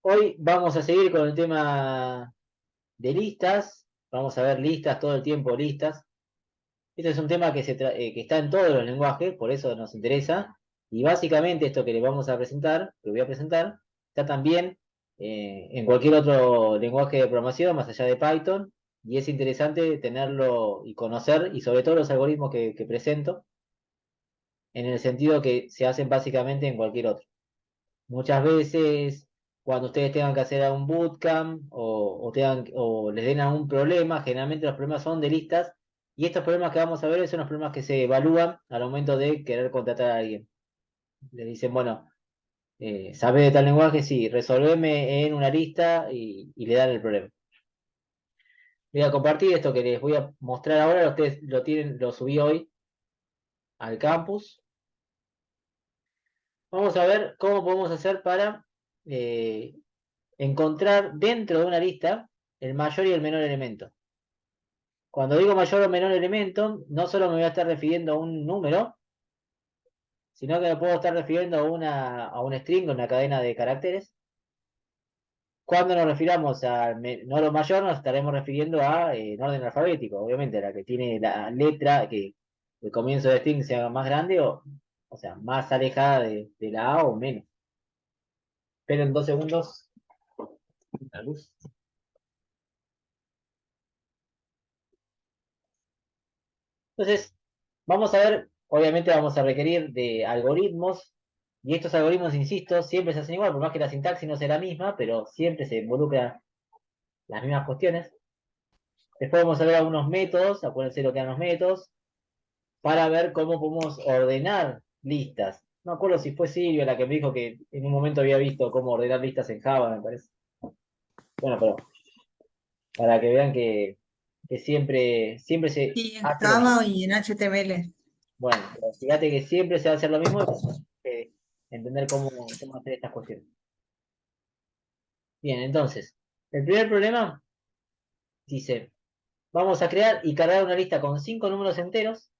Hoy vamos a seguir con el tema de listas. Vamos a ver listas todo el tiempo, listas. Este es un tema que está en todos los lenguajes, por eso nos interesa. Y básicamente esto que les vamos a presentar, que voy a presentar, está también en cualquier otro lenguaje de programación, más allá de Python. Y es interesante tenerlo y conocer, y sobre todo los algoritmos que presento, en el sentido que se hacen básicamente en cualquier otro. Muchas veces, cuando ustedes tengan que hacer un bootcamp o les den algún problema, generalmente los problemas son de listas, y estos problemas que vamos a ver son los problemas que se evalúan al momento de querer contratar a alguien. Le dicen, bueno, ¿sabes de tal lenguaje? Sí, resolveme en una lista y le dan el problema. Voy a compartir esto que les voy a mostrar ahora, ustedes lo tienen, lo subí hoy al campus. Vamos a ver cómo podemos hacer para eh, encontrar dentro de una lista el mayor y el menor elemento. Cuando digo mayor o menor elemento, no solo me voy a estar refiriendo a un número, sino que me puedo estar refiriendo a un string, una cadena de caracteres. Cuando nos refiramos a menor o mayor, nos estaremos refiriendo a en orden alfabético, obviamente, la que tiene la letra, que el comienzo de string sea más grande o sea, más alejada de la A o menos. Esperen 2 segundos. La luz. Entonces, vamos a ver, obviamente vamos a requerir de algoritmos, y estos algoritmos, insisto, siempre se hacen igual, por más que la sintaxis no sea la misma, pero siempre se involucran las mismas cuestiones. Después vamos a ver algunos métodos, acuérdense lo que eran los métodos, para ver cómo podemos ordenar listas. No me acuerdo si fue Silvia la que me dijo que en un momento había visto cómo ordenar listas en Java, me parece. Bueno, pero para que vean que siempre se Sí, en hace lo mismo. Java y en HTML. Bueno, pero fíjate que siempre se va a hacer lo mismo y que entender cómo hacer estas cuestiones. Bien, entonces, el primer problema dice, vamos a crear y cargar una lista con 5 números enteros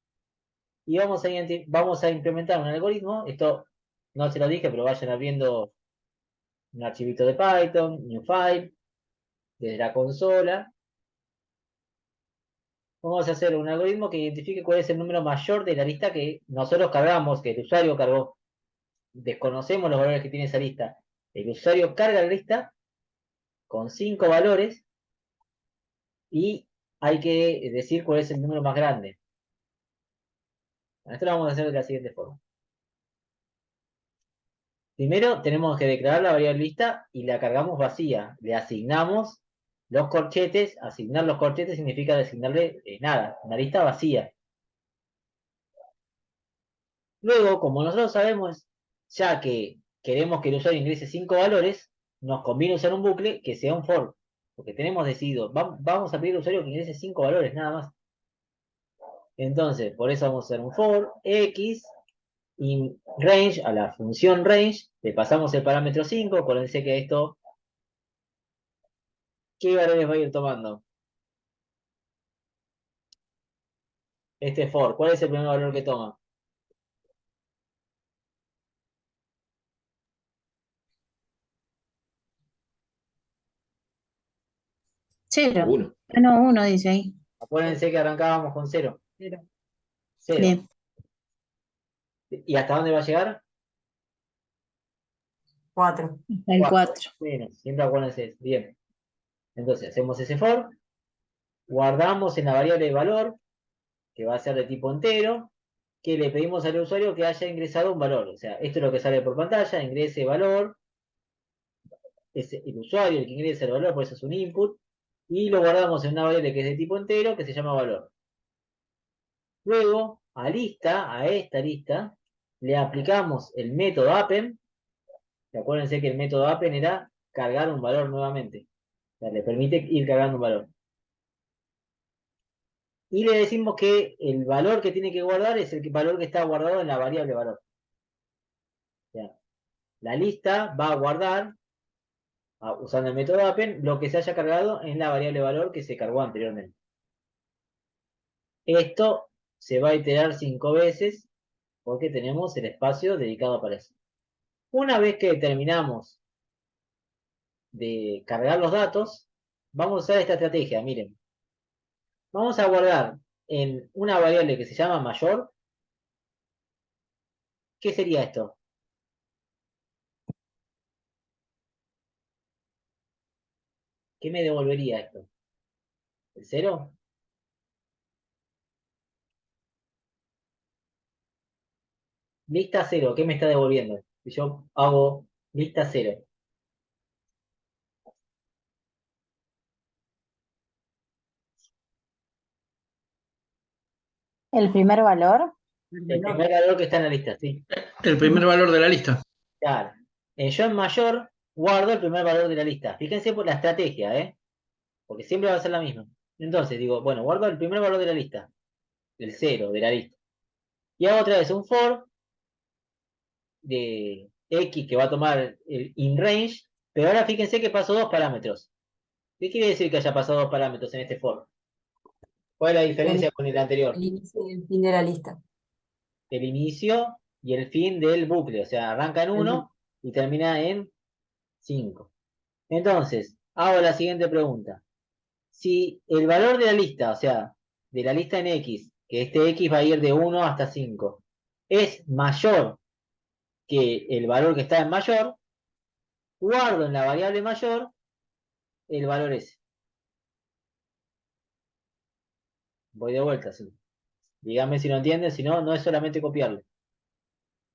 y vamos a implementar un algoritmo. Esto no se lo dije, pero vayan abriendo un archivito de Python, new file, desde la consola. Vamos a hacer un algoritmo que identifique cuál es el número mayor de la lista que nosotros cargamos, que el usuario cargó. Desconocemos los valores que tiene esa lista. El usuario carga la lista con 5 valores y hay que decir cuál es el número más grande. Esto lo vamos a hacer de la siguiente forma. Primero tenemos que declarar la variable lista y la cargamos vacía. Le asignamos los corchetes. Asignar los corchetes significa designarle nada, una lista vacía. Luego, como nosotros sabemos, ya que queremos que el usuario ingrese 5 valores, nos conviene usar un bucle que sea un for. Porque tenemos decidido, vamos a pedir al usuario que ingrese 5 valores, nada más. Entonces, por eso vamos a hacer un for x y range, a la función range, le pasamos el parámetro 5. Acuérdense que esto, ¿qué valores va a ir tomando? Este for, ¿cuál es el primer valor que toma? Cero. Uno. Ah, no, uno dice ahí. Acuérdense que arrancábamos con 0. Cero. 0. Bien. ¿Y hasta dónde va a llegar? 4. Hasta el 4. 4. Bueno, siempre acuérdense eso. Bien. Entonces, hacemos ese for, guardamos en la variable de valor, que va a ser de tipo entero, que le pedimos al usuario que haya ingresado un valor. O sea, esto es lo que sale por pantalla, ingrese valor, es el usuario el que ingresa el valor, por eso es un input, y lo guardamos en una variable que es de tipo entero, que se llama valor. Luego, a esta lista, le aplicamos el método append. Acuérdense que el método append era cargar un valor nuevamente. O sea, le permite ir cargando un valor. Y le decimos que el valor que tiene que guardar es el valor que está guardado en la variable valor. O sea, la lista va a guardar, usando el método append, lo que se haya cargado en la variable valor que se cargó anteriormente. Esto se va a iterar 5 veces porque tenemos el espacio dedicado para eso. Una vez que terminamos de cargar los datos, vamos a usar esta estrategia, miren. Vamos a guardar en una variable que se llama mayor. ¿Qué sería esto? ¿Qué me devolvería esto? ¿El 0? Lista 0, ¿qué me está devolviendo? Si yo hago lista 0. El primer valor. El primer valor que está en la lista, sí. El primer valor de la lista. Claro. Yo en mayor guardo el primer valor de la lista. Fíjense por la estrategia, porque siempre va a ser la misma. Entonces digo, bueno, guardo el primer valor de la lista, el 0 de la lista. Y hago otra vez un for de X que va a tomar el in range, pero ahora fíjense que pasó dos parámetros. ¿Qué quiere decir que haya pasado dos parámetros en este for? ¿Cuál es la diferencia con el anterior? El inicio y el fin de la lista. El inicio y el fin del bucle, o sea, arranca en 1 y termina en 5. Entonces, hago la siguiente pregunta. Si el valor de la lista, o sea, de la lista en X, que este X va a ir de 1 hasta 5, es mayor que el valor que está en mayor, guardo en la variable mayor el valor ese. Voy de vuelta, sí. Dígame si lo entienden, si no, no es solamente copiarlo.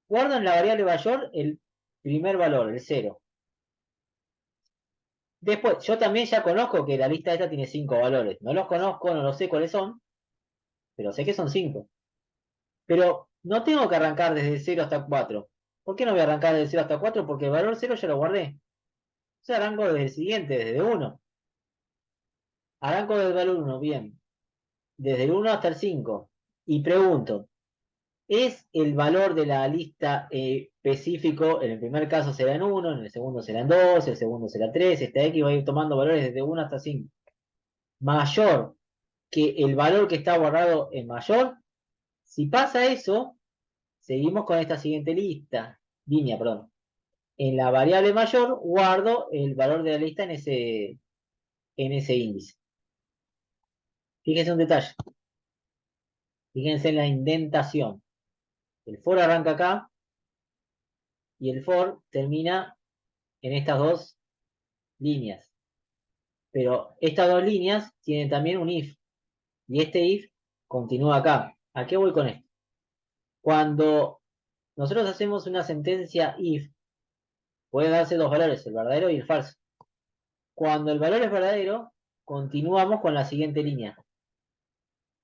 Guardo en la variable mayor el primer valor, el 0. Después, yo también ya conozco que la lista esta tiene 5 valores. No los conozco, no los sé cuáles son, pero sé que son 5. Pero no tengo que arrancar desde 0 hasta 4. ¿Por qué no voy a arrancar desde 0 hasta 4? Porque el valor 0 ya lo guardé. O sea, arranco desde el siguiente, desde 1. Arranco desde el valor 1, bien. Desde el 1 hasta el 5. Y pregunto, ¿es el valor de la lista específico? En el primer caso será en 1, en el segundo será en 2, el segundo será 3. Esta X va a ir tomando valores desde 1 hasta 5. Mayor que el valor que está guardado en mayor. Si pasa eso, seguimos con esta siguiente línea, perdón. En la variable mayor guardo el valor de la lista en ese índice. Fíjense un detalle. Fíjense en la indentación. El for arranca acá y el for termina en estas dos líneas. Pero estas dos líneas tienen también un if. Y este if continúa acá. ¿A qué voy con esto? Cuando nosotros hacemos una sentencia if, puede darse dos valores, el verdadero y el falso. Cuando el valor es verdadero, continuamos con la siguiente línea.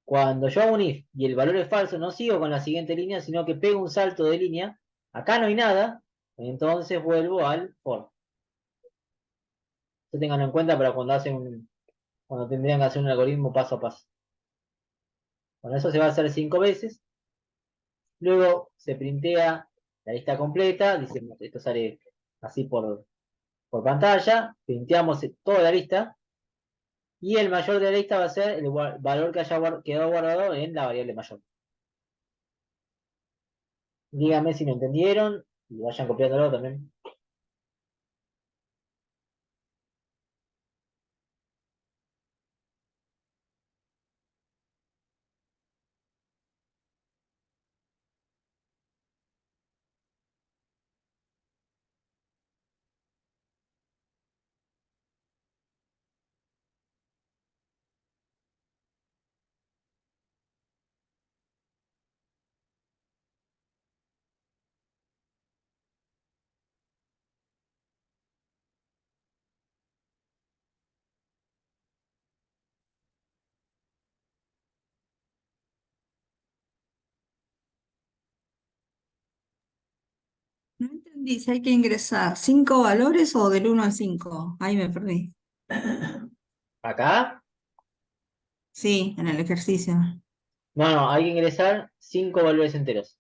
Cuando yo hago un if y el valor es falso, no sigo con la siguiente línea, sino que pego un salto de línea. Acá no hay nada, entonces vuelvo al for. Esto tenganlo en cuenta para cuando tendrían que hacer un algoritmo paso a paso. Bueno, eso se va a hacer 5 veces. Luego se printea la lista completa. Dice, esto sale así por pantalla. Printeamos toda la lista. Y el mayor de la lista va a ser el valor que haya quedado guardado en la variable mayor. Díganme si me entendieron y vayan copiándolo también. No entendí si hay que ingresar 5 valores o del 1 al 5. Ahí me perdí. Acá, Sí, en el ejercicio. no, hay que ingresar 5 valores enteros.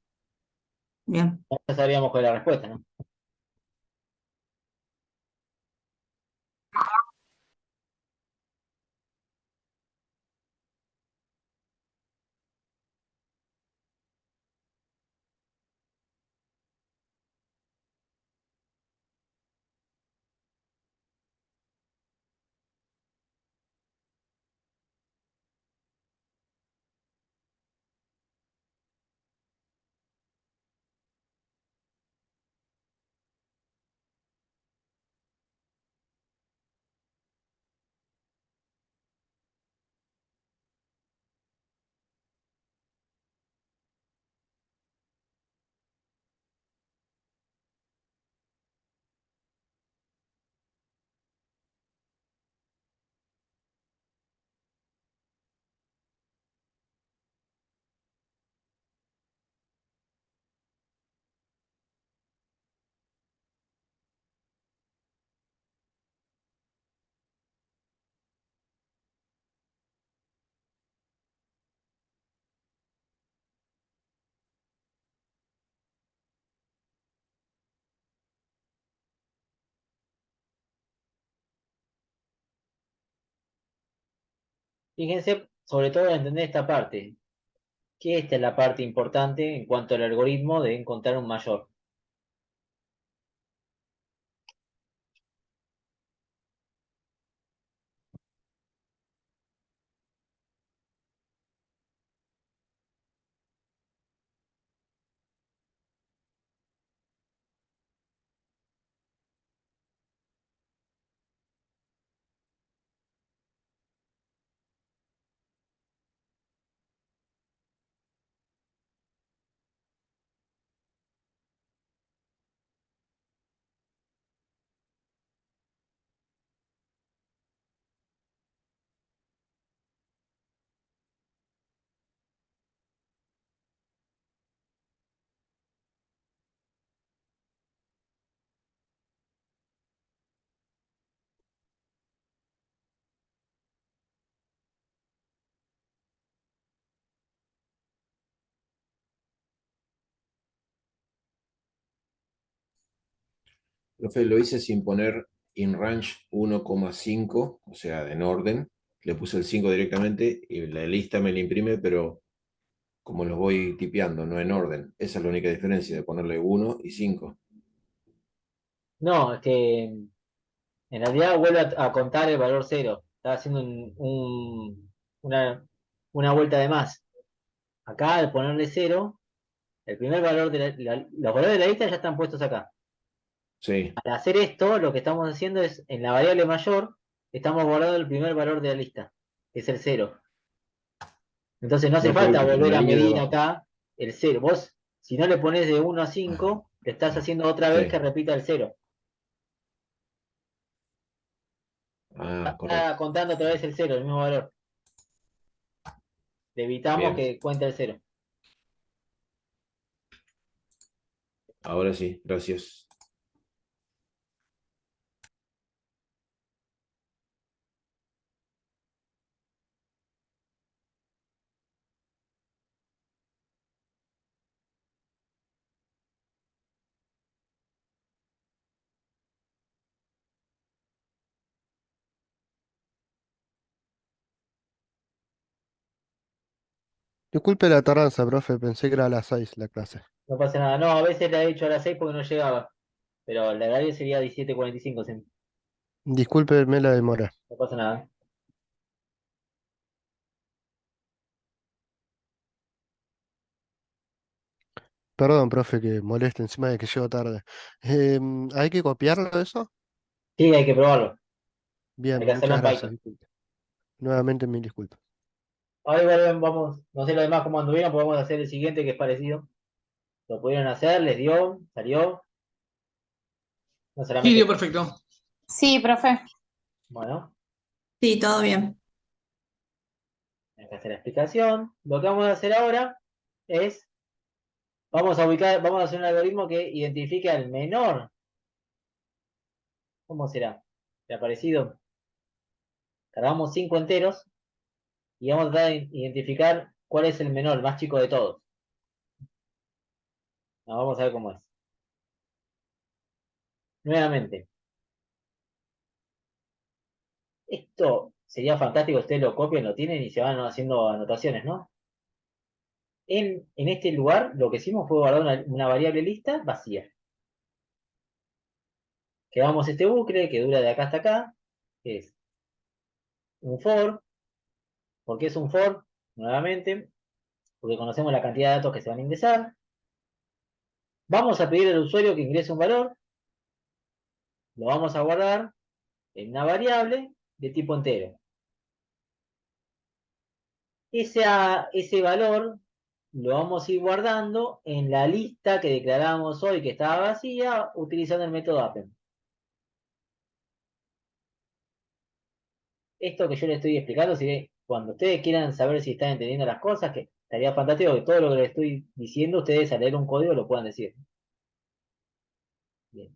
Bien. Ya sabríamos cuál es la respuesta, ¿no? Fíjense, sobre todo, en entender esta parte, que esta es la parte importante en cuanto al algoritmo de encontrar un mayor. Profe, lo hice sin poner in range 1,5, o sea, en orden. Le puse el 5 directamente y la lista me la imprime, pero como los voy tipeando, no en orden. Esa es la única diferencia de ponerle 1 y 5. No, es que en realidad vuelve a contar el valor cero. Está haciendo una vuelta de más. Acá, al ponerle cero, el primer valor de los valores de la lista ya están puestos acá. Sí. Al hacer esto, lo que estamos haciendo es, en la variable mayor, estamos guardando el primer valor de la lista, que es el cero. Entonces no hace No por falta último, en volver la a línea de medir abajo. acá el cero. Vos, si no le pones de 1 a 5, te estás haciendo otra vez que Sí. repita el cero. Ah, Está correcto. contando otra vez el cero, el mismo valor. Le evitamos Bien. que cuente el cero. Ahora sí, gracias. Disculpe la tardanza, profe, pensé que era a las 6 la clase. No pasa nada. No, a veces le he dicho a las 6 porque no llegaba. Pero el horario sería 17:45 siempre. Discúlpeme la demora. No pasa nada. Perdón, profe, que moleste encima de que llego tarde. ¿Hay que copiarlo eso? Sí, hay que probarlo. Hay Bien, que hacerlo muchas en gracias, Python. disculpe. Nuevamente mil disculpas. Ahora igual vamos, no sé lo demás cómo anduvieron, podemos hacer el siguiente que es parecido. Lo pudieron hacer, les dio, salió. No Sí, dio solamente. perfecto. Sí, profe. Bueno, Sí, todo bien. hay que hacer la explicación. Lo que vamos a hacer ahora es, vamos a hacer un algoritmo que identifique al menor. ¿Cómo será? ¿Será parecido? Cargamos 5 enteros y vamos a tratar de identificar cuál es el menor, el más chico de todos. Vamos a ver cómo es. Nuevamente, esto sería fantástico, ustedes lo copian, lo tienen y se van haciendo anotaciones, ¿no? En este lugar lo que hicimos fue guardar una variable lista vacía. Creamos este bucle que dura de acá hasta acá, que es un for. ¿Por qué es un for? Nuevamente, porque conocemos la cantidad de datos que se van a ingresar. Vamos a pedir al usuario que ingrese un valor, lo vamos a guardar en una variable de tipo entero. Ese valor lo vamos a ir guardando en la lista que declaramos hoy que estaba vacía utilizando el método append. Esto que yo les estoy explicando, si cuando ustedes quieran saber si están entendiendo las cosas, que estaría fantástico que todo lo que les estoy diciendo, ustedes al leer un código lo puedan decir. Bien.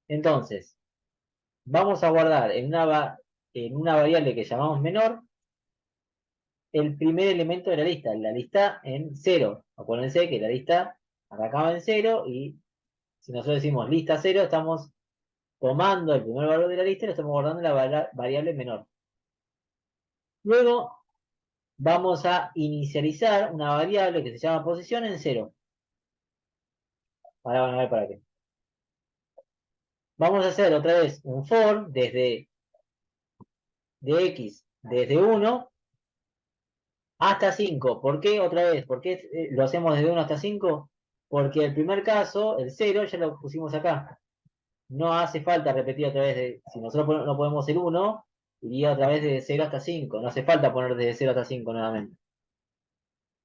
Entonces, vamos a guardar en una variable que llamamos menor el primer elemento de la lista en cero. Acuérdense que la lista arrancaba en cero y si nosotros decimos lista cero, estamos tomando el primer valor de la lista y lo estamos guardando en la variable menor. Luego vamos a inicializar una variable que se llama posición en 0. Ahora van a ver para qué. Vamos a hacer otra vez un for de x desde 1 hasta 5. ¿Por qué otra vez? ¿Por qué lo hacemos desde 1 hasta 5? Porque el primer caso, el 0, ya lo pusimos acá. No hace falta repetir otra vez, si nosotros no ponemos el 1, iría otra vez desde 0 hasta 5. No hace falta poner desde 0 hasta 5 nuevamente.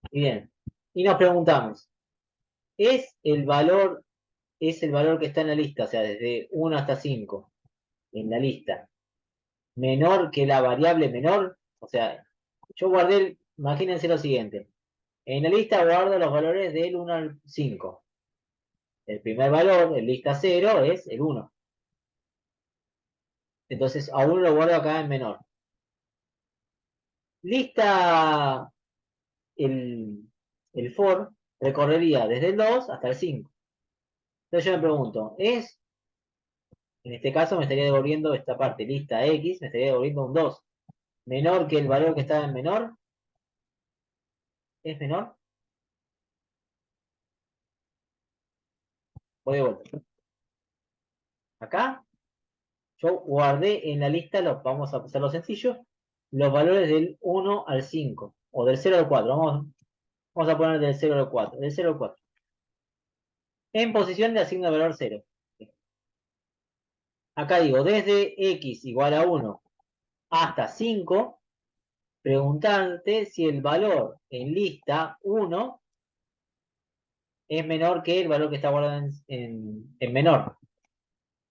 Y bien, y nos preguntamos, ¿es el valor que está en la lista, o sea, desde 1 hasta 5, en la lista, menor que la variable menor? O sea, yo guardé, imagínense lo siguiente, en la lista guardo los valores del 1 al 5. El primer valor en lista 0 es el 1. Entonces, a 1 lo guardo acá en menor. Lista, el for recorrería desde el 2 hasta el 5. Entonces yo me pregunto, en este caso me estaría devolviendo esta parte, lista X, me estaría devolviendo un 2. ¿Menor que el valor que está en menor? ¿Es menor? Voy de vuelta. Acá, yo guardé en la lista, vamos a hacerlo sencillo, los valores del 1 al 5, o del 0 al 4. Vamos a poner del 0 al 4. Del 0 al 4. En posición de asigno de valor 0. Acá digo, desde x igual a 1 hasta 5, preguntarte si el valor en lista 1 es menor que el valor que está guardado en menor.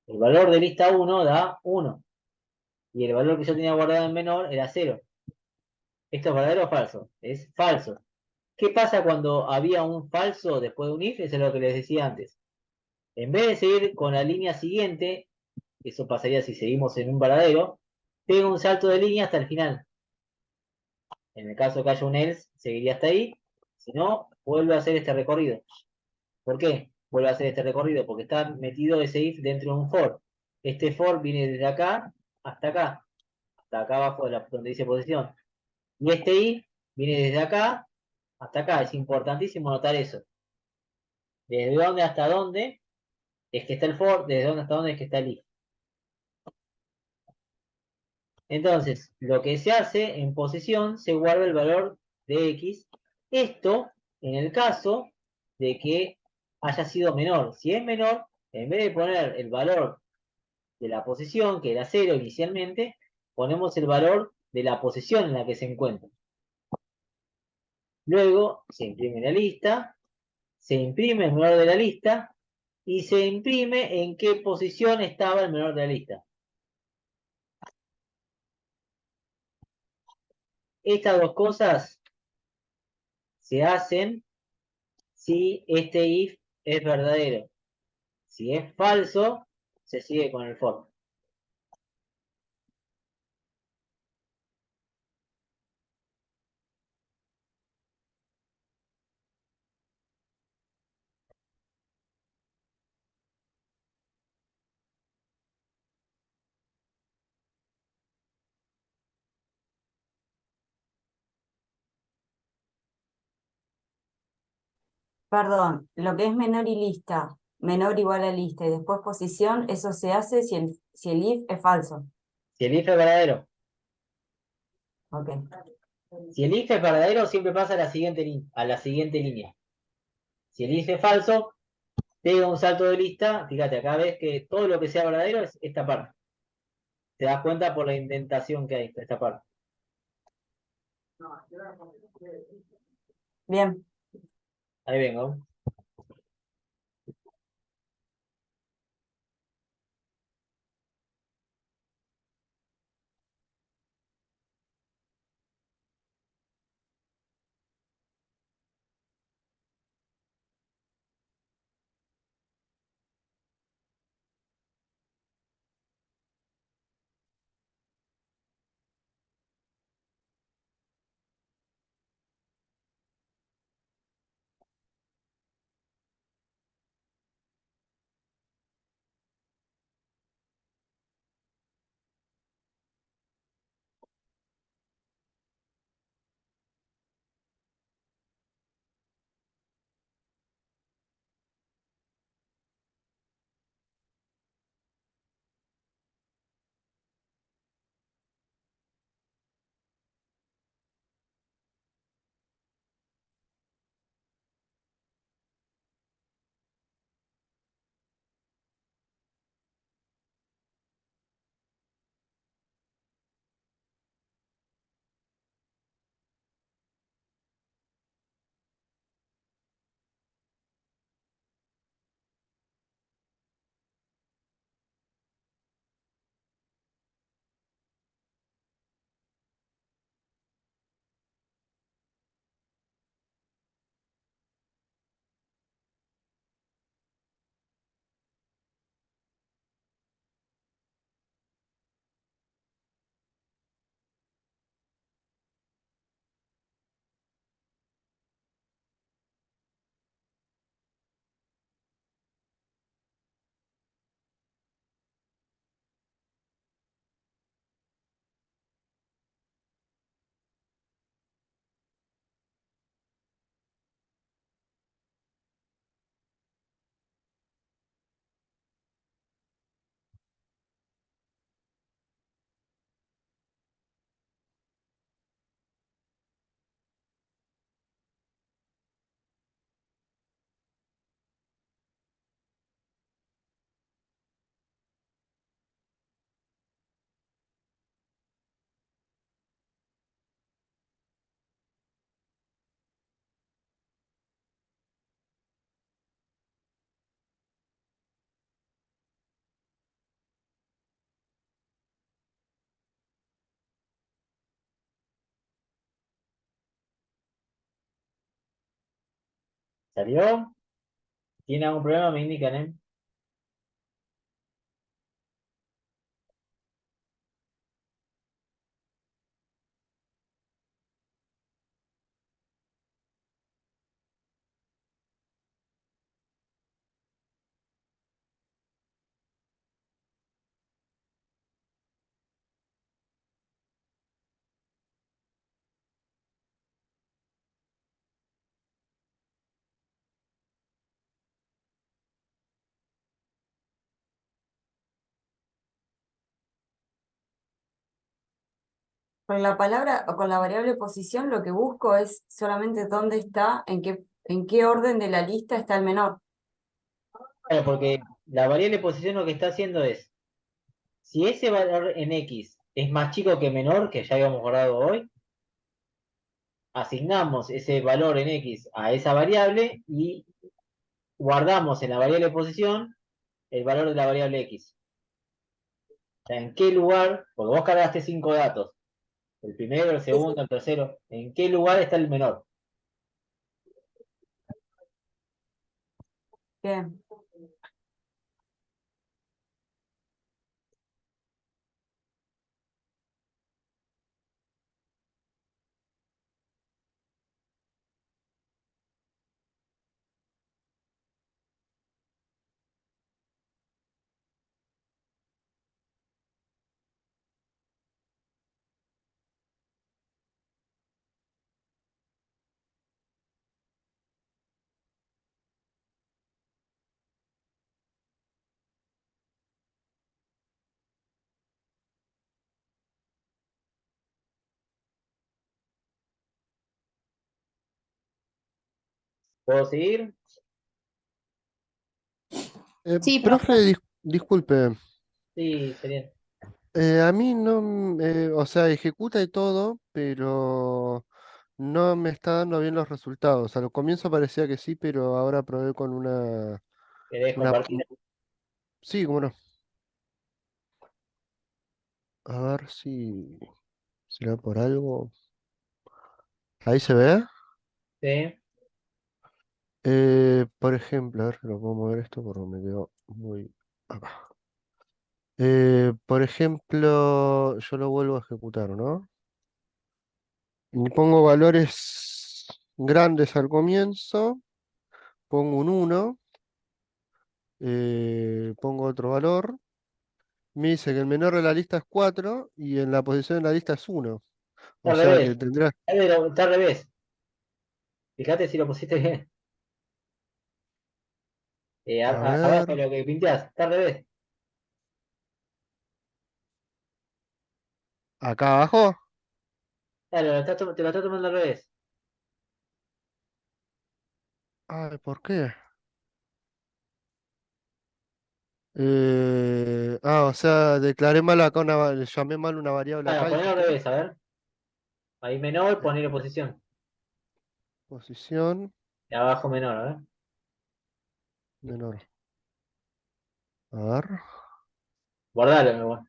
El valor de lista 1 da 1. Y el valor que yo tenía guardado en menor era 0. ¿Esto es verdadero o falso? Es falso. ¿Qué pasa cuando había un falso después de un if? Eso es lo que les decía antes. En vez de seguir con la línea siguiente, eso pasaría si seguimos en un verdadero, pega un salto de línea hasta el final. En el caso que haya un else, seguiría hasta ahí. Si no, vuelve a hacer este recorrido. ¿Por qué vuelve a hacer este recorrido? Porque está metido ese if dentro de un for. Este for viene desde acá hasta acá abajo donde dice posición. Y este if viene desde acá hasta acá. Es importantísimo notar eso. ¿Desde dónde hasta dónde es que está el for? ¿Desde dónde hasta dónde es que está el if? Entonces, lo que se hace en posición, se guarda el valor de x. Esto en el caso de que haya sido menor. Si es menor, en vez de poner el valor de la posición, que era 0 inicialmente, ponemos el valor de la posición en la que se encuentra. Luego se imprime la lista, se imprime el menor de la lista y se imprime en qué posición estaba el menor de la lista. Estas dos cosas se hacen si este if es verdadero. Si es falso, se sigue con el for. Perdón, lo que es menor y lista, menor igual a lista y después posición, eso se hace si el if es falso. Si el if es verdadero. Ok. Si el if es verdadero, siempre pasa a la siguiente línea. Si el if es falso, pega un salto de lista. Fíjate, acá ves que todo lo que sea verdadero es esta parte. Te das cuenta por la indentación que hay, esta parte. Bien. Ahí vengo. ¿Salió? ¿Tiene algún problema? Me indican, ¿eh? Con la palabra o con la variable posición lo que busco es solamente dónde está, en qué orden de la lista está el menor. Claro, porque la variable posición lo que está haciendo es, si ese valor en X es más chico que menor, que ya habíamos guardado hoy, asignamos ese valor en X a esa variable y guardamos en la variable posición el valor de la variable X. O sea, ¿en qué lugar? Porque vos cargaste 5 datos, el primero, el Sí, sí. segundo, el tercero, ¿en qué lugar está el menor? Bien. ¿Puedo seguir? Sí, Profe, profe. disculpe, Sí, sería. a mí no, o sea, ejecuta y todo, pero no me está dando bien los resultados. Al comienzo parecía que sí, pero ahora probé con ¿Querés una, compartir? sí, cómo no. A ver si será por algo. Ahí se ve. Sí. Por ejemplo, a ver, lo puedo mover esto porque me quedó muy acá. Por ejemplo, yo lo vuelvo a ejecutar, ¿no? Y pongo valores grandes al comienzo, pongo un 1, pongo otro valor, me dice que el menor de la lista es 4 y en la posición de la lista es 1. Está O al sea revés. que tendrá, Está al revés. Fíjate si lo pusiste bien. a Abajo ver, lo que pinteás, está al revés. acá abajo. Claro, te lo está tomando al revés. Ay, ¿por qué? O sea, declaré mal acá llamé mal una variable Claro, acá, ponelo al dijiste. revés, a ver. Ahí menor, Eh, ponele posición. Posición Y abajo menor, a ver. menor. A ver. Guardalo, mi bueno.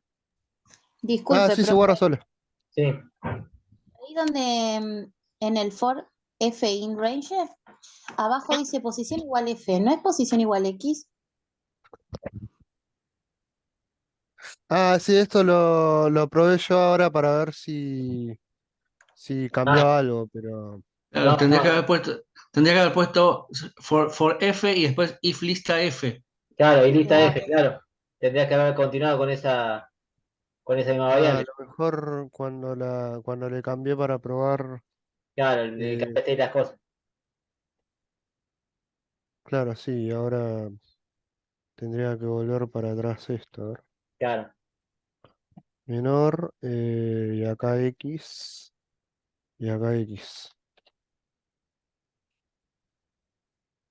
Disculpe, Sí, se profe. guarda solo. Sí. Ahí donde en el for F in range, abajo dice posición igual F, ¿no es posición igual X? Sí, esto lo probé yo ahora para ver si Ah, cambiaba algo, pero Claro, no, no. tendría que haber puesto for F y después if lista F. Claro, y lista Ah, F, ok. claro. Tendrías que haber continuado con esa misma a variable. lo mejor cuando le cambié para probar, Claro, le eh, cambiaste las cosas. claro, sí, ahora tendría que volver para atrás esto, a ver. Claro. Menor, y acá X, y acá X.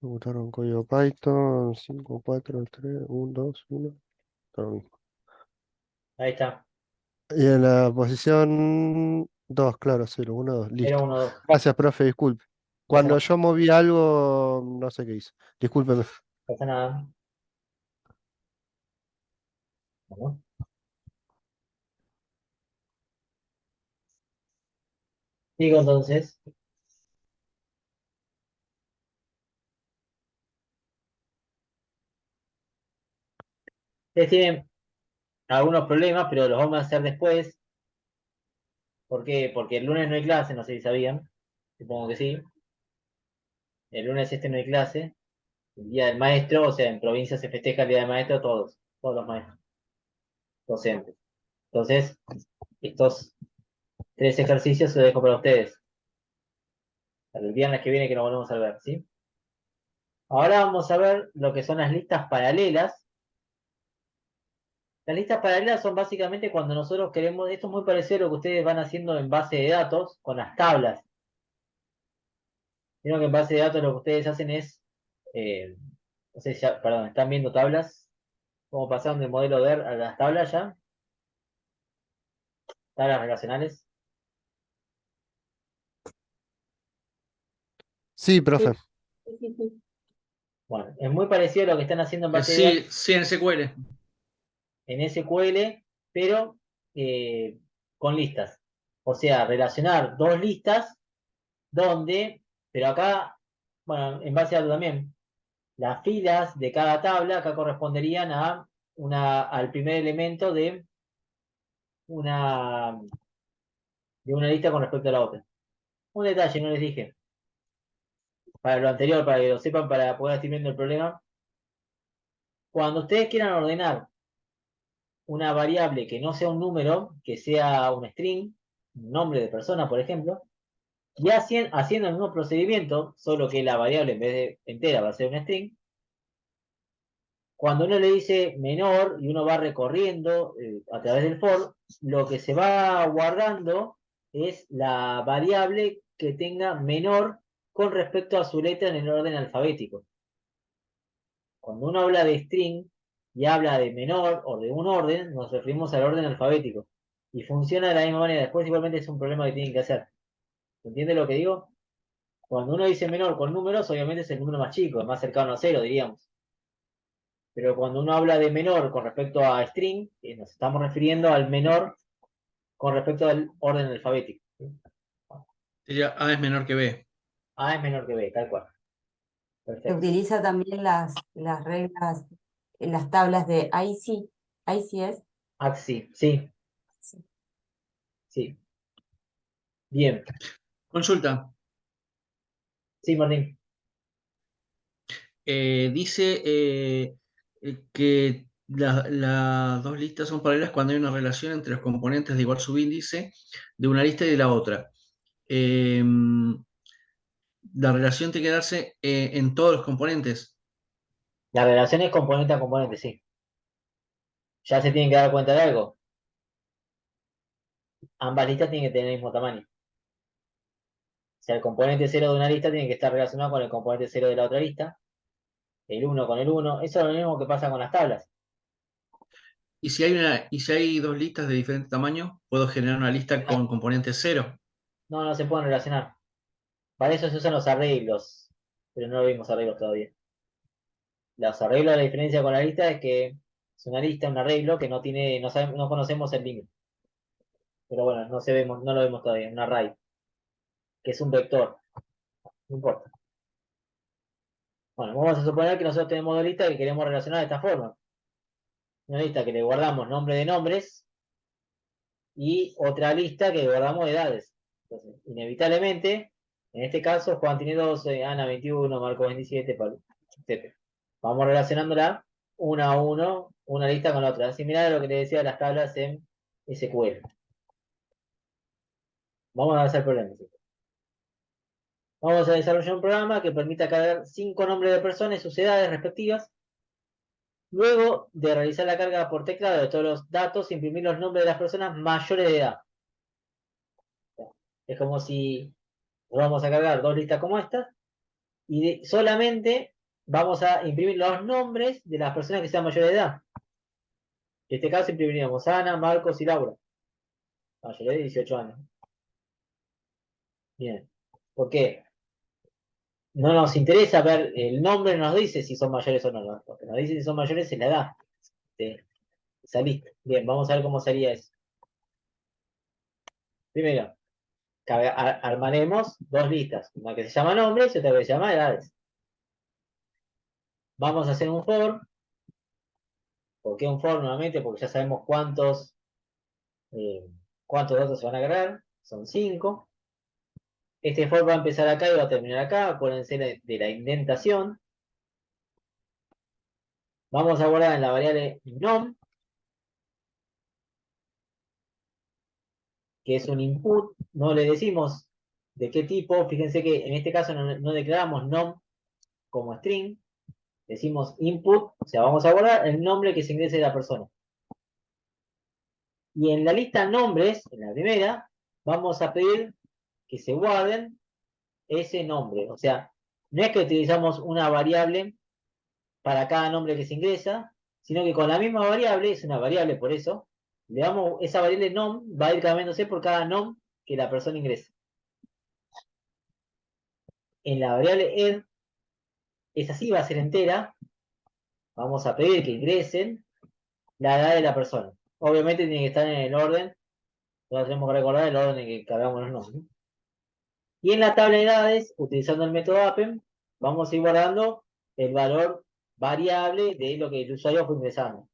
Botaron código Python 5 4 3 1 2 1. Todo lo mismo. Ahí está. Y en la posición 2 claro, 0 1 2 Era listo. 1, 2. Gracias, profe, disculpe. Pasa Cuando nada. yo moví algo, no sé qué hice. Discúlpeme. Pasa nada. Bueno, sigo entonces. Ustedes tienen algunos problemas, pero los vamos a hacer después. ¿Por qué? Porque el lunes no hay clase, no sé si sabían. Supongo que sí. El lunes no hay clase. El día del maestro, o sea, en provincia se festeja el día del maestro, todos los maestros, docentes. Entonces, estos 3 ejercicios se los dejo para ustedes. Para el viernes que viene que nos volvemos a ver, ¿sí? Ahora vamos a ver lo que son las listas paralelas. Las listas paralelas son básicamente cuando nosotros queremos, esto es muy parecido a lo que ustedes van haciendo en base de datos con las tablas. Vieron que en base de datos lo que ustedes hacen es, no sé si perdón, ¿están viendo tablas? ¿Cómo pasaron del modelo DER a las tablas ya? Tablas relacionales. Sí, profe. Sí. Bueno, es muy parecido a lo que están haciendo en base de datos Sí, sí, en SQL. en SQL, pero con listas. O sea, relacionar 2 listas donde, pero acá, bueno, en base a datos también, las filas de cada tabla acá corresponderían a al primer elemento una, de una lista con respecto a la otra. Un detalle, no les dije. Para lo anterior, para que lo sepan, para poder estar viendo el problema. Cuando ustedes quieran ordenar una variable que no sea un número, que sea un string, un nombre de persona, por ejemplo, y haciendo el mismo procedimiento, solo que la variable en vez de entera va a ser un string, cuando uno le dice menor y uno va recorriendo a través del for, lo que se va guardando es la variable que tenga menor con respecto a su letra en el orden alfabético. Cuando uno habla de string y habla de menor o de un orden, nos referimos al orden alfabético. Y funciona de la misma manera. Después igualmente es un problema que tienen que hacer. ¿Entiende lo que digo? Cuando uno dice menor con números, obviamente es el número más chico, el más cercano a 0, diríamos. Pero cuando uno habla de menor con respecto a string, nos estamos refiriendo al menor con respecto al orden alfabético. Sería A es menor que B. A es menor que B, tal cual. Se Perfecto. utiliza también las reglas, las tablas de ICS. Axi, sí, Sí. sí. Bien. Consulta. Sí, Martín. Dice que las dos listas son paralelas cuando hay una relación entre los componentes de igual subíndice de una lista y de la otra. La relación tiene que darse en todos los componentes. La relación es componente a componente, sí. Ya se tienen que dar cuenta de algo. Ambas listas tienen que tener el mismo tamaño. O sea, el componente 0 de una lista tiene que estar relacionado con el componente 0 de la otra lista. El 1 con el 1. Eso es lo mismo que pasa con las tablas. Y si hay dos listas de diferente tamaño, puedo generar una lista con componente 0. No, no se pueden relacionar. Para eso se usan los arreglos. Pero no lo vimos arreglos todavía. Los arreglos, la diferencia con la lista es que es una lista, un arreglo que no tiene, no conocemos el límite. Pero bueno, no lo vemos todavía, un array, que es un vector. No importa. Bueno, vamos a suponer que nosotros tenemos dos listas que queremos relacionar de esta forma. Una lista que le guardamos nombre de nombres y otra lista que le guardamos edades. Entonces, inevitablemente, en este caso, Juan tiene 12, Ana 21, Marco 27, Pablo, etc. Vamos relacionándola una a uno, una lista con la otra. Similar a lo que le decía de las tablas en SQL. Vamos a hacer problemas. Vamos a desarrollar un programa que permita cargar 5 nombres de personas y sus edades respectivas. Luego de realizar la carga por teclado de todos los datos, imprimir los nombres de las personas mayores de edad. Es como si vamos a cargar dos listas como estas y solamente vamos a imprimir los nombres de las personas que sean mayores de edad. En este caso imprimiríamos Ana, Marcos y Laura. Mayores de 18 años. Bien. ¿Por qué? No nos interesa ver el nombre, nos dice si son mayores o no. Lo que nos dice si son mayores es la edad de esa lista. Bien, vamos a ver cómo sería eso. Primero, armaremos dos listas. Una que se llama nombres y otra que se llama edades. Vamos a hacer un for ¿Por qué un for nuevamente? Porque ya sabemos cuántos datos se van a agregar. Son 5. Este for va a empezar acá y va a terminar acá. Acuérdense de la indentación. Vamos a guardar en la variable nom, que es un input. No le decimos de qué tipo. Fíjense que en este caso no declaramos nom como string. Decimos input, o sea, vamos a guardar el nombre que se ingrese de la persona. Y en la lista nombres, en la primera, vamos a pedir que se guarden ese nombre. O sea, no es que utilizamos una variable para cada nombre que se ingresa, sino que con la misma variable, es una variable por eso, le damos esa variable nom, va a ir cambiándose por cada nom que la persona ingrese. En la variable ed, esa sí va a ser entera, vamos a pedir que ingresen la edad de la persona. Obviamente tiene que estar en el orden, todos tenemos que recordar el orden en que cargamos los nombres. Y en la tabla de edades, utilizando el método append, vamos a ir guardando el valor variable de lo que el usuario fue ingresando.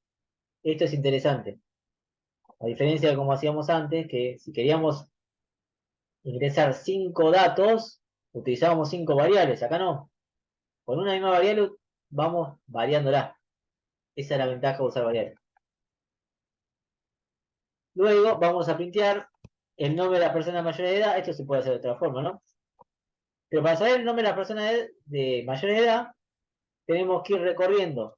Esto es interesante. A diferencia de como hacíamos antes, que si queríamos ingresar 5 datos, utilizábamos 5 variables. Acá no. Con una misma variable vamos variándola. Esa es la ventaja de usar variables. Luego vamos a printear el nombre de la persona mayor de edad. Esto se puede hacer de otra forma, ¿no? Pero para saber el nombre de la persona de mayor de edad, tenemos que ir recorriendo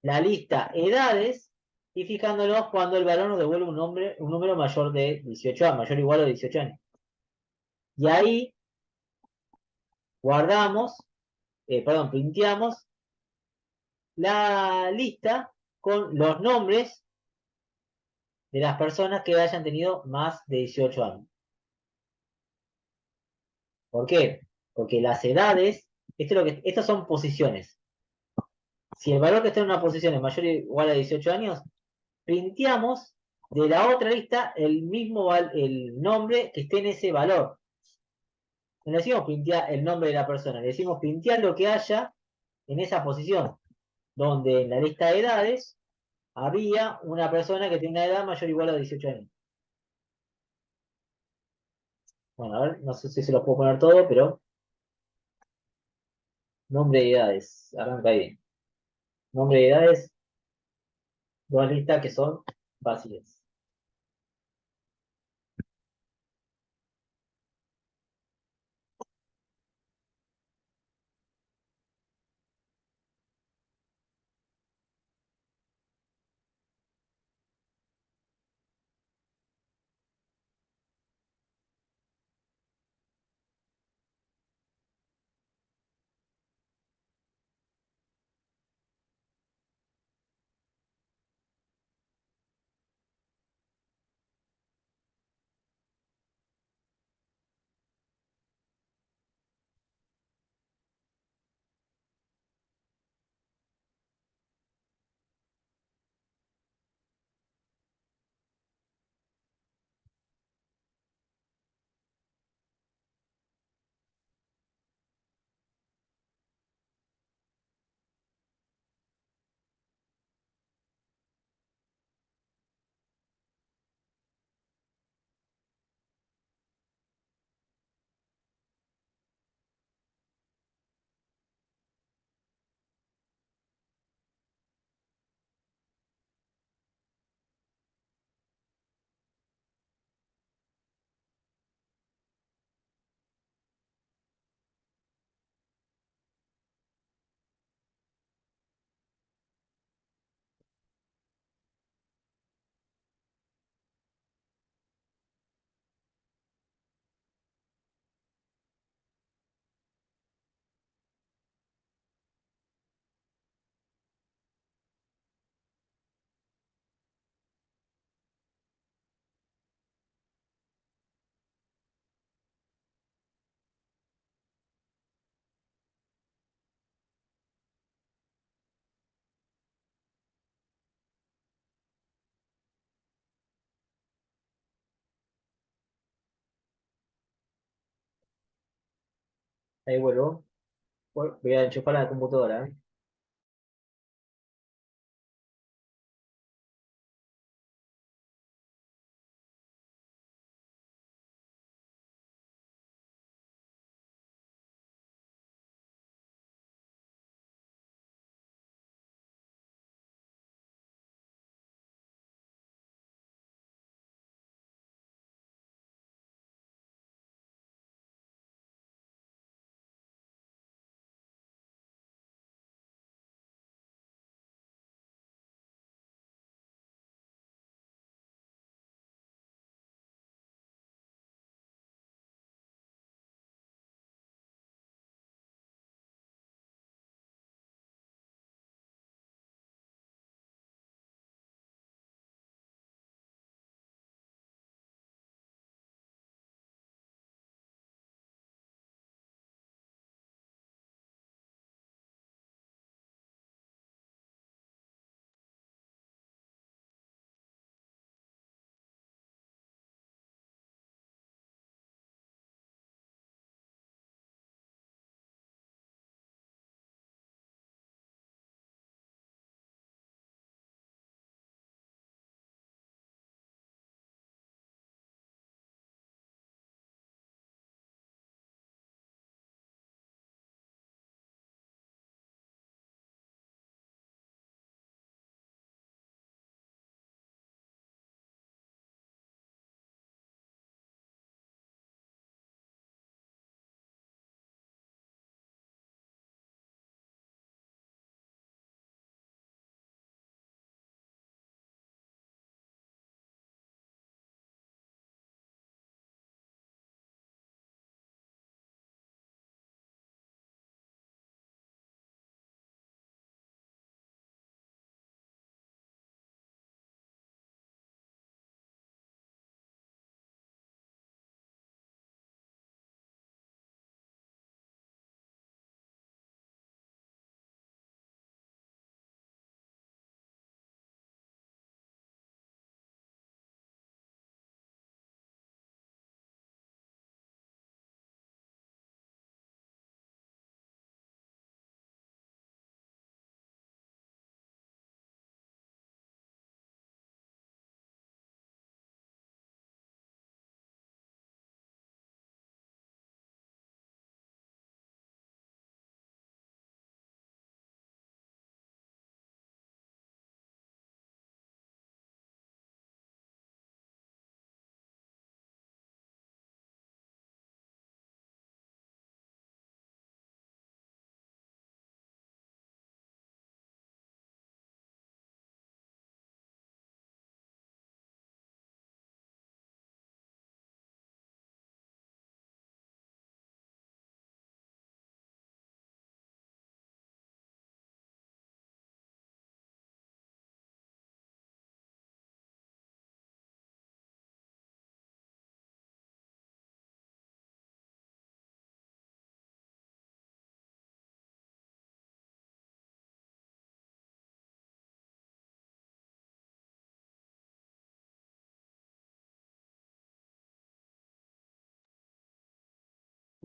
la lista edades y fijándonos cuando el valor nos devuelve un número mayor de 18 años, mayor o igual a 18 años. Y ahí guardamos, printeamos la lista con los nombres de las personas que hayan tenido más de 18 años. ¿Por qué? Porque las edades, estas son posiciones. Si el valor que está en una posición es mayor o igual a 18 años, printeamos de la otra lista el nombre que esté en ese valor. No le decimos pintear el nombre de la persona, le decimos pintear lo que haya en esa posición, donde en la lista de edades había una persona que tiene una edad mayor o igual a 18 años. Bueno, a ver, no sé si se lo puedo poner todo, pero nombre de edades, arranca ahí. Nombre de edades, dos listas que son fáciles. Ahí vuelvo. Voy a enchufar la computadora.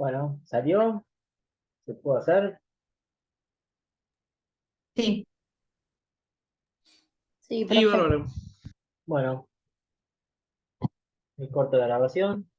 Bueno, ¿salió? ¿Se puede hacer? Sí. Sí, Sí, perfecto. bárbaro. Bueno, me corto la grabación.